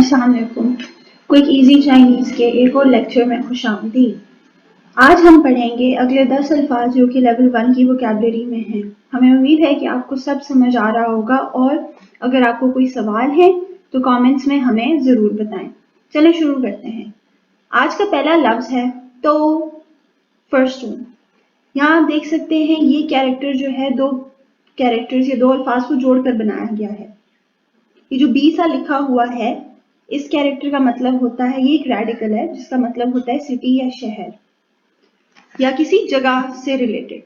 अस्सलाम वालेकुम। Quick easy Chinese के एक और लेक्चर में खुशामदीद। आज हम पढ़ेंगे अगले 10 अल्फाज जो कि लेवल 1 की वोकैबुलरी में हैं। हमें उम्मीद है कि आपको सब समझ आ रहा होगा और अगर आपको कोई सवाल है तो कमेंट्स में हमें ज़रूर बताएं। चलें शुरू करते हैं। आज का पहला लफ्ज़ है तो फर्स्ट वन। यहाँ आप देख सकते हैं ये कैरेक्टर जो है दो कैरेक्टर्स या दो अल्फाज को जोड़कर बनाया गया है। ये जो बी सा लिखा हुआ है इस कैरेक्टर का मतलब होता है, ये एक रेडिकल है जिसका मतलब होता है सिटी या शहर या किसी जगह से रिलेटेड।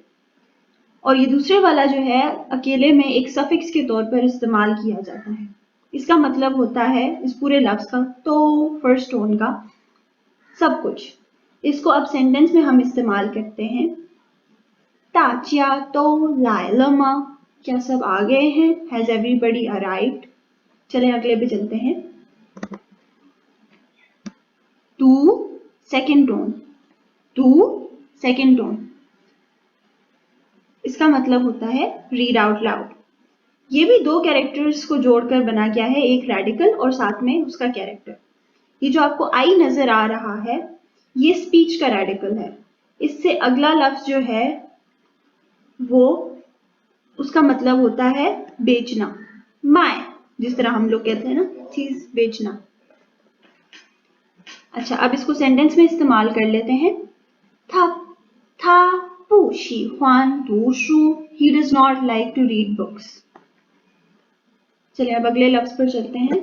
और ये दूसरे वाला जो है अकेले में एक सफिक्स के तौर पर इस्तेमाल किया जाता है। इसका मतलब होता है इस पूरे लफ्ज का तो फर्स्ट टोन का सब कुछ। इसको अब सेंटेंस में हम इस्तेमाल करते हैं। ताचिया तो लाइलमा, क्या सब आ गए हैं? Has everybody arrived. चलें अगले पे चलते हैं। Two second tone, two second tone, इसका मतलब होता है रीड आउट लाउड। ये भी दो कैरेक्टर्स को जोड़कर बना गया है, एक रेडिकल और साथ में उसका कैरेक्टर। ये जो आपको आई नजर आ रहा है ये स्पीच का रेडिकल है। इससे अगला लफ्ज जो है वो उसका मतलब होता है बेचना, माय, जिस तरह हम लोग कहते हैं ना चीज बेचना। अच्छा, अब इसको सेंटेंस में इस्तेमाल कर लेते हैं। था不喜欢读书, he does not like to read books। चलिए अब अगले लफ्ज पर चलते हैं।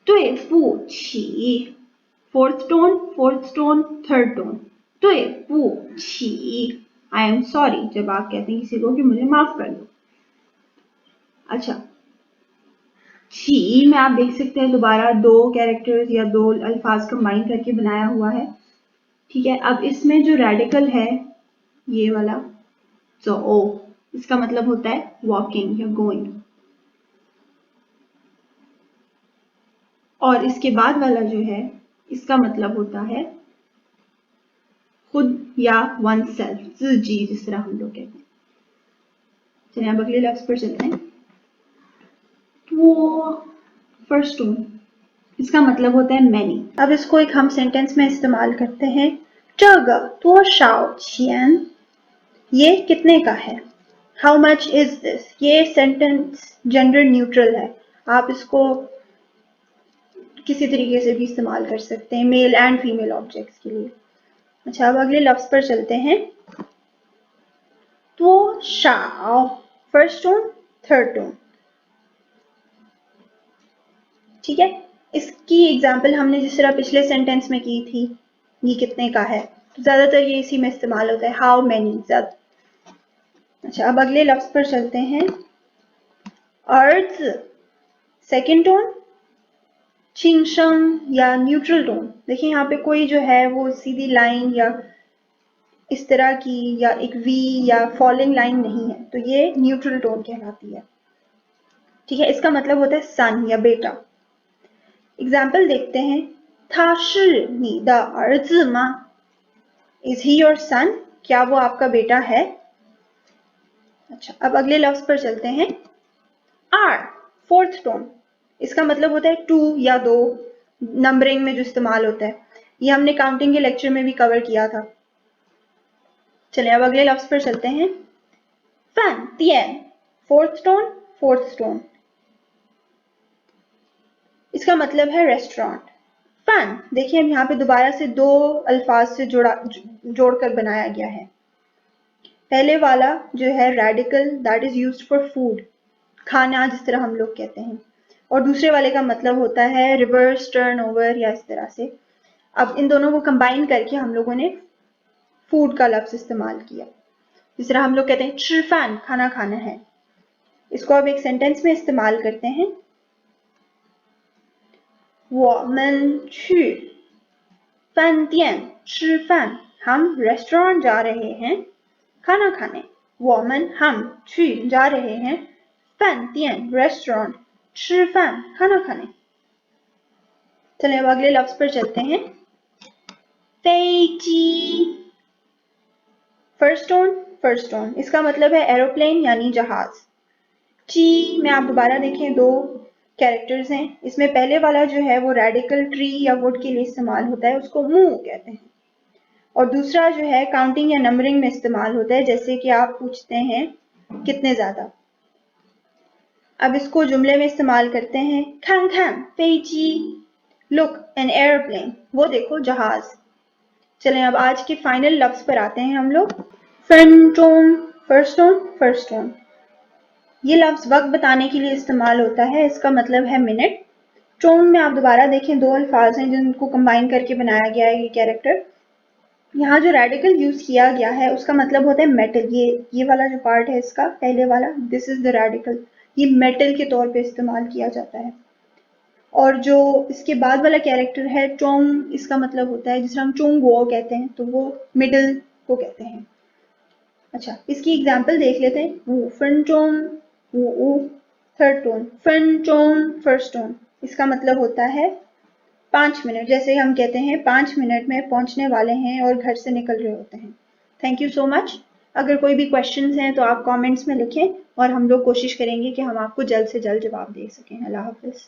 对不起 fourth tone, fourth tone, third tone. 对不起 I am sorry, जब आप कहते हैं किसी को कि मुझे माफ कर दो। अच्छा, ची में आप देख सकते हैं दोबारा दो कैरेक्टर्स या दो अल्फाज कंबाइन करके बनाया हुआ है। ठीक है, अब इसमें जो रेडिकल है ये वाला तो इसका मतलब होता है वॉकिंग या गोइंग, और इसके बाद वाला जो है इसका मतलब होता है खुद या वन सेल्फ, जी जिस तरह हम लोग कहते हैं। चलिए अब अगले लफ्ज पर चलते हैं। वो फर्स्ट टोन, इसका मतलब होता है मैनी। अब इसको एक हम सेंटेंस में इस्तेमाल करते हैं। 这个多少钱? ये कितने का है? How much is this? ये सेंटेंस जेंडर न्यूट्रल है, आप इसको किसी तरीके से भी इस्तेमाल कर सकते हैं मेल एंड फीमेल ऑब्जेक्ट्स के लिए। अच्छा, अब अगले लफ्ज पर चलते हैं। तो Shao, first tone, third tone. ठीक है, इसकी एग्जाम्पल हमने जिस तरह पिछले सेंटेंस में की थी, ये कितने का है, तो ज्यादातर ये इसी में इस्तेमाल होता है, हाउ मैनी ज्यादा। अच्छा, अब अगले लफ्ज पर चलते हैं। अर्थ सेकेंड टोन, छिंगशंग या न्यूट्रल टोन। देखिए यहाँ पे कोई जो है वो सीधी लाइन या इस तरह की या एक वी या फॉलिंग लाइन नहीं है, तो ये न्यूट्रल टोन कहलाती है। ठीक है, इसका मतलब होता है सन या बेटा। एग्जाम्पल देखते हैं। 他是你的儿子吗? Is he your son? क्या वो आपका बेटा है? अच्छा, अब अगले लफ्ज पर चलते हैं। आर फोर्थ टोन, इसका मतलब होता है टू या दो, नंबरिंग में जो इस्तेमाल होता है। ये हमने काउंटिंग के लेक्चर में भी कवर किया था। चलिए अब अगले लफ्ज पर चलते हैं। फैन तियन, फोर्थ टोन, फोर्थ टोन, इसका मतलब है रेस्टोरेंट। फैन, देखिए हम यहाँ पे दोबारा से दो अल्फाज से जोड़कर बनाया गया है। पहले वाला जो है radical, that is used for food, खाना जिस तरह हम लोग कहते हैं, और दूसरे वाले का मतलब होता है रिवर्स, टर्न ओवर या इस तरह से। अब इन दोनों को कंबाइन करके हम लोगों ने फूड का लफ्ज इस्तेमाल किया, जिस तरह हम लोग कहते हैं 吃饭, खाना खाना है। इसको अब एक सेंटेंस में इस्तेमाल करते हैं। 我们去饭店吃饭, हम रेस्टोरेंट जा रहे हैं खाना खाने। 我们 हम 去 जा रहे हैं, 饭店 रेस्टोरेंट, 吃饭 खाना खाने। चलिए अब अगले लफ्ज पर चलते हैं। 飞机फर्स्ट टोन, फर्स्ट टोन, इसका मतलब है एरोप्लेन यानी जहाज। ची में आप दोबारा देखें दो कैरेक्टर्स हैं। इसमें पहले वाला जो है वो रेडिकल ट्री या वुड के लिए इस्तेमाल होता है, उसको मूव कहते हैं। और दूसरा जो है काउंटिंग या नंबरिंग में इस्तेमाल होता है, जैसे कि आप पूछते हैं कितने ज्यादा। अब इसको जुमले में इस्तेमाल करते हैं। खान खान पेजी, लुक एन एयरप्लेन, वो देखो जहाज। चलें अब आज के फाइनल लफ्ज पर आते हैं हम लोग। फर्स्टोन, फर्स्टोन, फर्स्टोन, ये लफ्ज वक्त बताने के लिए इस्तेमाल होता है, इसका मतलब है मिनट। टोन में आप दोबारा देखें, दो अल्फाज हैं जिनको कंबाइन करके बनाया गया है ये कैरेक्टर। यहाँ जो रेडिकल यूज किया गया है उसका मतलब होता है मेटल। ये वाला जो पार्ट है इसका, पहले वाला, दिस इज द रेडिकल, ये मेटल के तौर पे इस्तेमाल किया जाता है। और जो इसके बाद वाला कैरेक्टर है चोंग, इसका मतलब होता है, जिसे हम चोंग वो कहते हैं, तो वो मिडल को कहते हैं। अच्छा, इसकी एग्जाम्पल देख लेते हैं। वो फन चोंग, वो थर्ड टोन, फन चोंग फर्स्ट टोन, इसका मतलब होता है 5 मिनट। जैसे हम कहते हैं 5 मिनट में पहुंचने वाले हैं और घर से निकल रहे होते हैं। Thank you so much. अगर कोई भी क्वेश्चंस हैं तो आप कमेंट्स में लिखें और हम लोग कोशिश करेंगे कि हम आपको जल्द से जल्द जवाब दे सकें। अल्लाह हाफिज़।